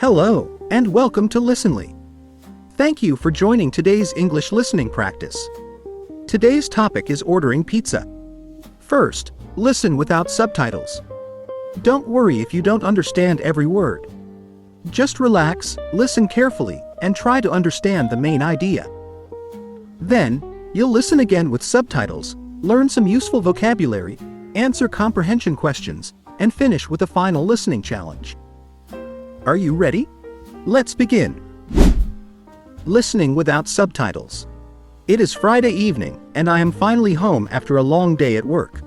Hello, and welcome to Listenly. Thank you for joining today's English listening practice. Today's topic is ordering pizza. First, listen without subtitles. Don't worry if you don't understand every word. Just relax, listen carefully, and try to understand the main idea. Then, you'll listen again with subtitles, learn some useful vocabulary, answer comprehension questions, and finish with a final listening challenge. Are you ready? Let's begin. Listening without subtitles. It is Friday evening, and I am finally home after a long day at work.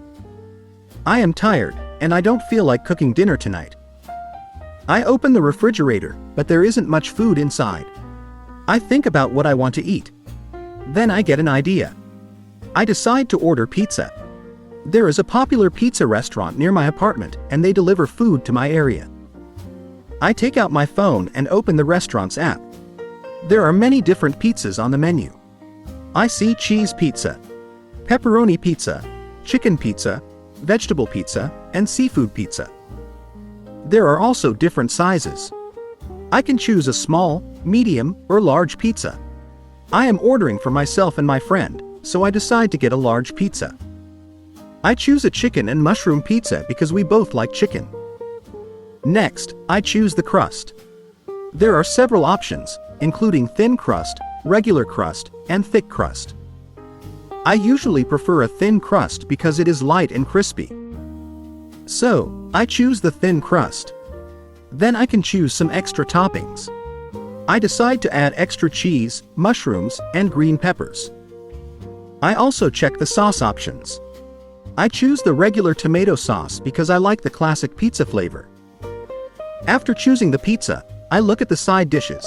I am tired, and I don't feel like cooking dinner tonight. I open the refrigerator, but there isn't much food inside. I think about what I want to eat. Then I get an idea. I decide to order pizza. There is a popular pizza restaurant near my apartment, and they deliver food to my area. I take out my phone and open the restaurant's app. There are many different pizzas on the menu. I see cheese pizza, pepperoni pizza, chicken pizza, vegetable pizza, and seafood pizza. There are also different sizes. I can choose a small, medium, or large pizza. I am ordering for myself and my friend, so I decide to get a large pizza. I choose a chicken and mushroom pizza because we both like chicken. Next, I choose the crust. There are several options, including thin crust, regular crust, and thick crust. I usually prefer a thin crust because it is light and crispy. So, I choose the thin crust. Then I can choose some extra toppings. I decide to add extra cheese, mushrooms, and green peppers. I also check the sauce options. I choose the regular tomato sauce because I like the classic pizza flavor. After choosing the pizza, I look at the side dishes.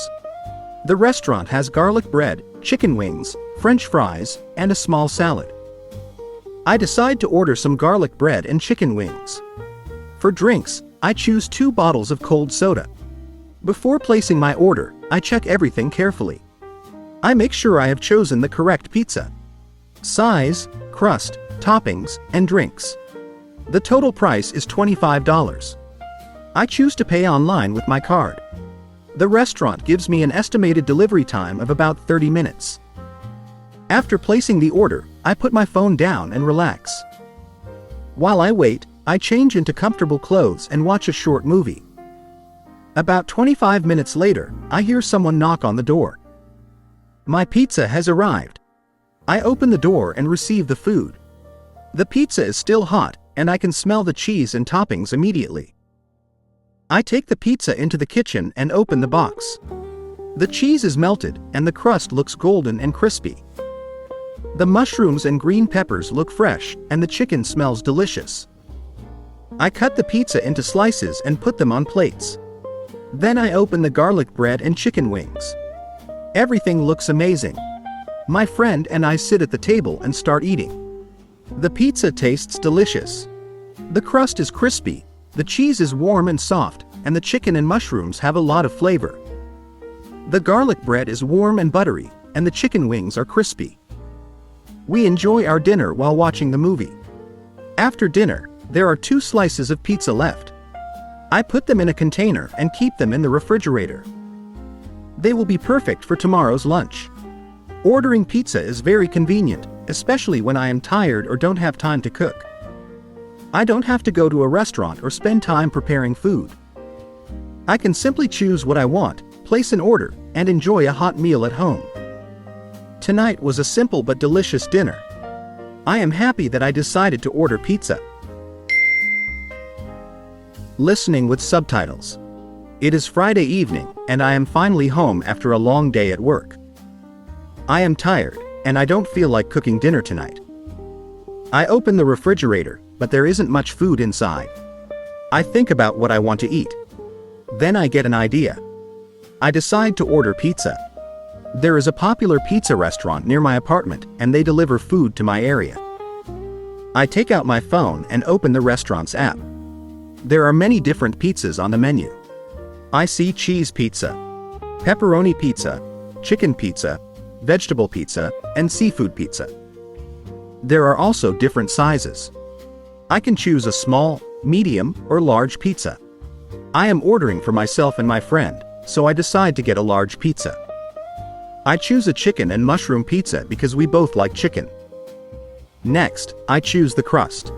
The restaurant has garlic bread, chicken wings, French fries, and a small salad. I decide to order some garlic bread and chicken wings. For drinks, I choose 2 bottles of cold soda. Before placing my order, I check everything carefully. I make sure I have chosen the correct pizza. Size, crust, toppings, and drinks. The total price is $25. I choose to pay online with my card. The restaurant gives me an estimated delivery time of about 30 minutes. After placing the order, I put my phone down and relax. While I wait, I change into comfortable clothes and watch a short movie. About 25 minutes later, I hear someone knock on the door. My pizza has arrived. I open the door and receive the food. The pizza is still hot, and I can smell the cheese and toppings immediately. I take the pizza into the kitchen and open the box. The cheese is melted, and the crust looks golden and crispy. The mushrooms and green peppers look fresh, and the chicken smells delicious. I cut the pizza into slices and put them on plates. Then I open the garlic bread and chicken wings. Everything looks amazing. My friend and I sit at the table and start eating. The pizza tastes delicious. The crust is crispy, the cheese is warm and soft, and the chicken and mushrooms have a lot of flavor. The garlic bread is warm and buttery, and the chicken wings are crispy. We enjoy our dinner while watching the movie. After dinner, there are 2 slices of pizza left. I put them in a container and keep them in the refrigerator. They will be perfect for tomorrow's lunch. Ordering pizza is very convenient, especially when I am tired or don't have time to cook. I don't have to go to a restaurant or spend time preparing food. I can simply choose what I want, place an order, and enjoy a hot meal at home. Tonight was a simple but delicious dinner. I am happy that I decided to order pizza. Listening with subtitles. It is Friday evening, and I am finally home after a long day at work. I am tired, and I don't feel like cooking dinner tonight. I open the refrigerator, but there isn't much food inside. I think about what I want to eat. Then I get an idea. I decide to order pizza. There is a popular pizza restaurant near my apartment, and they deliver food to my area. I take out my phone and open the restaurant's app. There are many different pizzas on the menu. I see cheese pizza, pepperoni pizza, chicken pizza, vegetable pizza, and seafood pizza. There are also different sizes. I can choose a small, medium, or large pizza. I am ordering for myself and my friend, so I decide to get a large pizza. I choose a chicken and mushroom pizza because we both like chicken. Next, I choose the crust.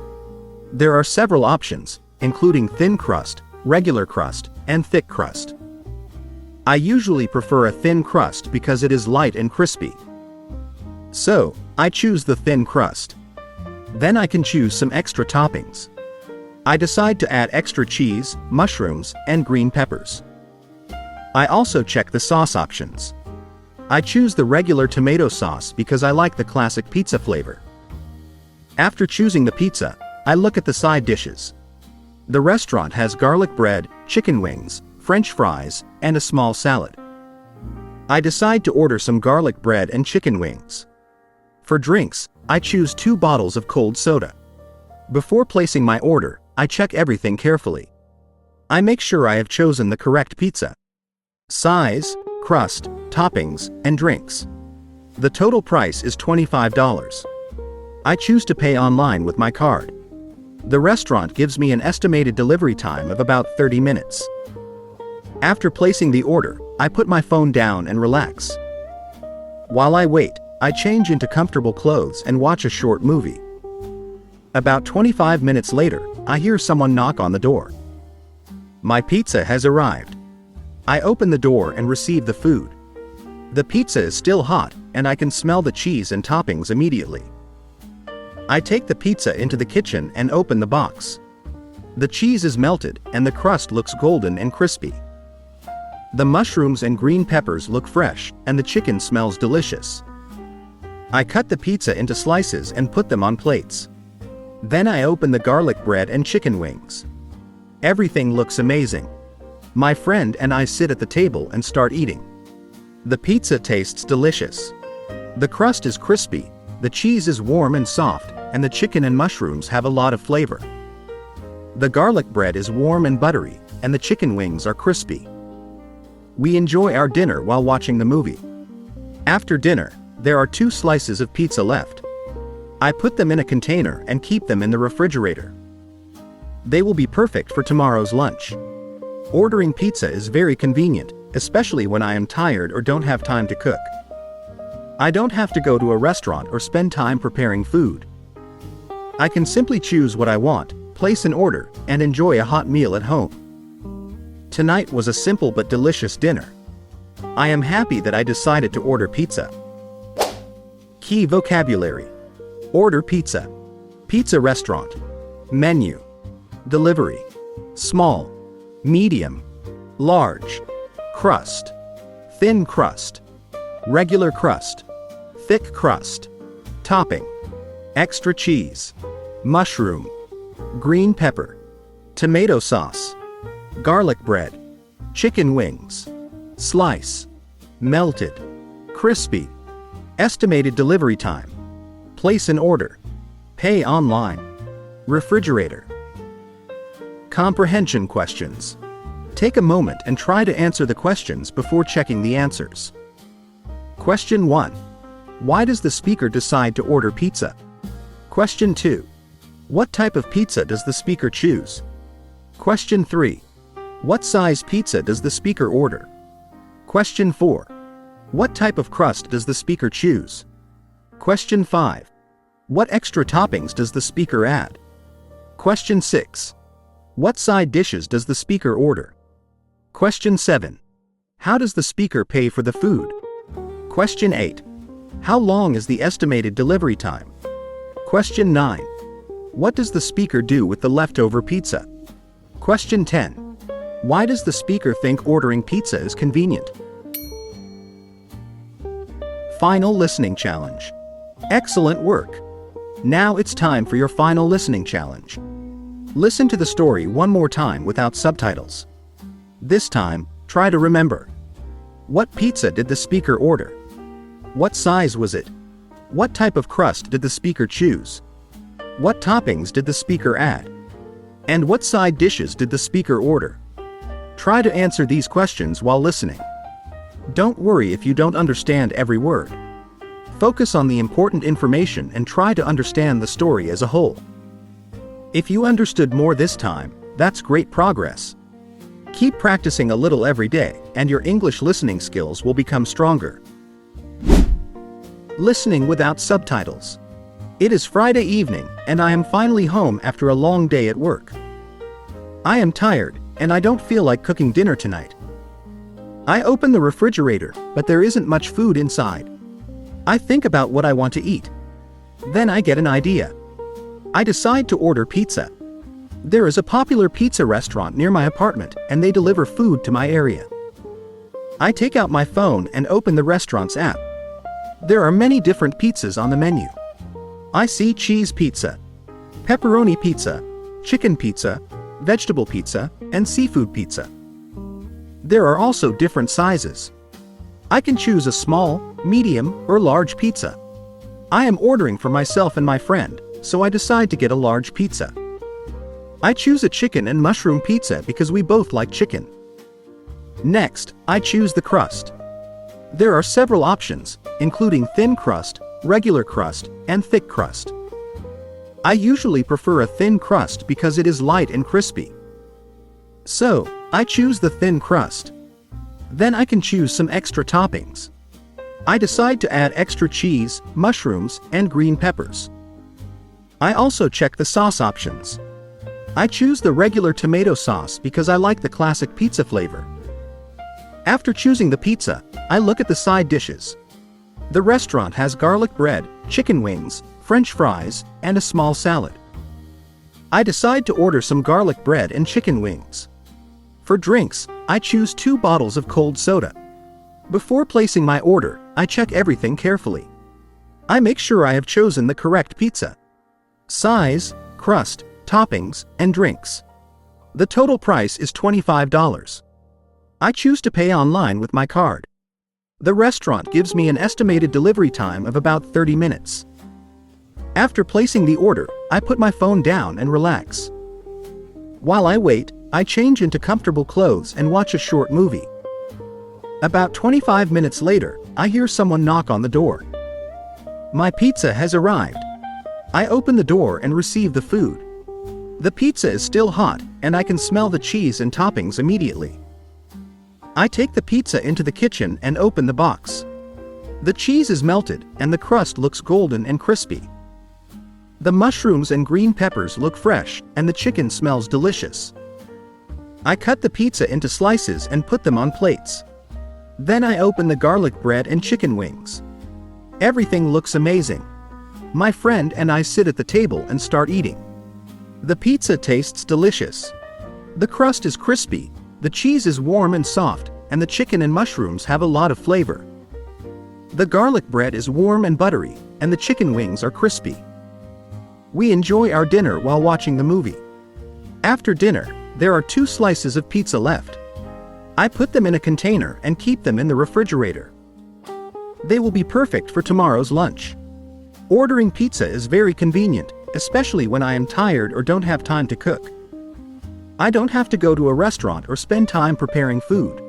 There are several options, including thin crust, regular crust, and thick crust. I usually prefer a thin crust because it is light and crispy. So, I choose the thin crust. Then I can choose some extra toppings. I decide to add extra cheese, mushrooms, and green peppers. I also check the sauce options. I choose the regular tomato sauce because I like the classic pizza flavor. After choosing the pizza, I look at the side dishes. The restaurant has garlic bread, chicken wings, French fries, and a small salad. I decide to order some garlic bread and chicken wings. For drinks, I choose 2 bottles of cold soda. Before placing my order, I check everything carefully. I make sure I have chosen the correct pizza. Size, crust, toppings, and drinks. The total price is $25. I choose to pay online with my card. The restaurant gives me an estimated delivery time of about 30 minutes. After placing the order, I put my phone down and relax. While I wait, I change into comfortable clothes and watch a short movie. About 25 minutes later, I hear someone knock on the door. My pizza has arrived. I open the door and receive the food. The pizza is still hot, and I can smell the cheese and toppings immediately. I take the pizza into the kitchen and open the box. The cheese is melted, and the crust looks golden and crispy. The mushrooms and green peppers look fresh, and the chicken smells delicious. I cut the pizza into slices and put them on plates. Then I open the garlic bread and chicken wings. Everything looks amazing. My friend and I sit at the table and start eating. The pizza tastes delicious. The crust is crispy, the cheese is warm and soft, and the chicken and mushrooms have a lot of flavor. The garlic bread is warm and buttery, and the chicken wings are crispy. We enjoy our dinner while watching the movie. After dinner, there are 2 slices of pizza left. I put them in a container and keep them in the refrigerator. They will be perfect for tomorrow's lunch. Ordering pizza is very convenient, especially when I am tired or don't have time to cook. I don't have to go to a restaurant or spend time preparing food. I can simply choose what I want, place an order, and enjoy a hot meal at home. Tonight was a simple but delicious dinner. I am happy that I decided to order pizza. Key vocabulary: order pizza, pizza restaurant, menu, delivery, small, medium, large, crust, thin crust, regular crust, thick crust, topping, extra cheese, mushroom, green pepper, tomato sauce, garlic bread, chicken wings, slice, melted, crispy, estimated delivery time, place an order, pay online, refrigerator. Comprehension questions. Take a moment and try to answer the questions before checking the answers. Question 1. Why does the speaker decide to order pizza? Question 2. What type of pizza does the speaker choose? Question 3. What size pizza does the speaker order? Question 4. What type of crust does the speaker choose? Question 5. What extra toppings does the speaker add? Question 6. What side dishes does the speaker order? Question 7. How does the speaker pay for the food? Question 8. How long is the estimated delivery time? Question 9. What does the speaker do with the leftover pizza? Question 10. Why does the speaker think ordering pizza is convenient? Final listening challenge. Excellent work. Now it's time for your final listening challenge. Listen to the story one more time without subtitles. This time, try to remember. What pizza did the speaker order? What size was it? What type of crust did the speaker choose? What toppings did the speaker add? And what side dishes did the speaker order? Try to answer these questions while listening. Don't worry if you don't understand every word. Focus on the important information and try to understand the story as a whole. If you understood more this time, that's great progress. Keep practicing a little every day, and your English listening skills will become stronger. Listening without subtitles. It is Friday evening, and I am finally home after a long day at work. I am tired, and I don't feel like cooking dinner tonight. I open the refrigerator, but there isn't much food inside. I think about what I want to eat. Then I get an idea. I decide to order pizza. There is a popular pizza restaurant near my apartment, and they deliver food to my area. I take out my phone and open the restaurant's app. There are many different pizzas on the menu. I see cheese pizza, pepperoni pizza, chicken pizza, vegetable pizza, and seafood pizza. There are also different sizes. I can choose a small, medium, or large pizza. I am ordering for myself and my friend, so I decide to get a large pizza. I choose a chicken and mushroom pizza because we both like chicken. Next, I choose the crust. There are several options, including thin crust, regular crust, and thick crust. I usually prefer a thin crust because it is light and crispy. So, I choose the thin crust. Then I can choose some extra toppings. I decide to add extra cheese, mushrooms, and green peppers. I also check the sauce options. I choose the regular tomato sauce because I like the classic pizza flavor. After choosing the pizza, I look at the side dishes. The restaurant has garlic bread, chicken wings, French fries, and a small salad. I decide to order some garlic bread and chicken wings. For drinks, I choose 2 bottles of cold soda. Before placing my order, I check everything carefully. I make sure I have chosen the correct pizza. Size, crust, toppings, and drinks. The total price is $25. I choose to pay online with my card. The restaurant gives me an estimated delivery time of about 30 minutes. After placing the order, I put my phone down and relax. While I wait, I change into comfortable clothes and watch a short movie. About 25 minutes later, I hear someone knock on the door. My pizza has arrived. I open the door and receive the food. The pizza is still hot, and I can smell the cheese and toppings immediately. I take the pizza into the kitchen and open the box. The cheese is melted, and the crust looks golden and crispy. The mushrooms and green peppers look fresh, and the chicken smells delicious. I cut the pizza into slices and put them on plates. Then I open the garlic bread and chicken wings. Everything looks amazing. My friend and I sit at the table and start eating. The pizza tastes delicious. The crust is crispy, the cheese is warm and soft, and the chicken and mushrooms have a lot of flavor. The garlic bread is warm and buttery, and the chicken wings are crispy. We enjoy our dinner while watching the movie. After dinner, there are 2 slices of pizza left. I put them in a container and keep them in the refrigerator. They will be perfect for tomorrow's lunch. Ordering pizza is very convenient, especially when I am tired or don't have time to cook. I don't have to go to a restaurant or spend time preparing food.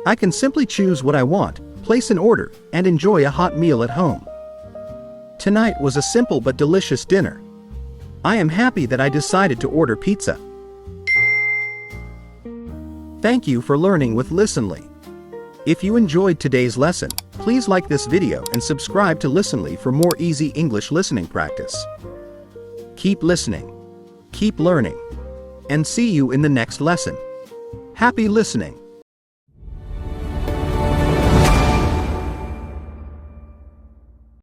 I can simply choose what I want, place an order, and enjoy a hot meal at home. Tonight was a simple but delicious dinner. I am happy that I decided to order pizza. Thank you for learning with Listenly. If you enjoyed today's lesson, please like this video and subscribe to Listenly for more easy English listening practice. Keep listening, keep learning, and see you in the next lesson. Happy listening!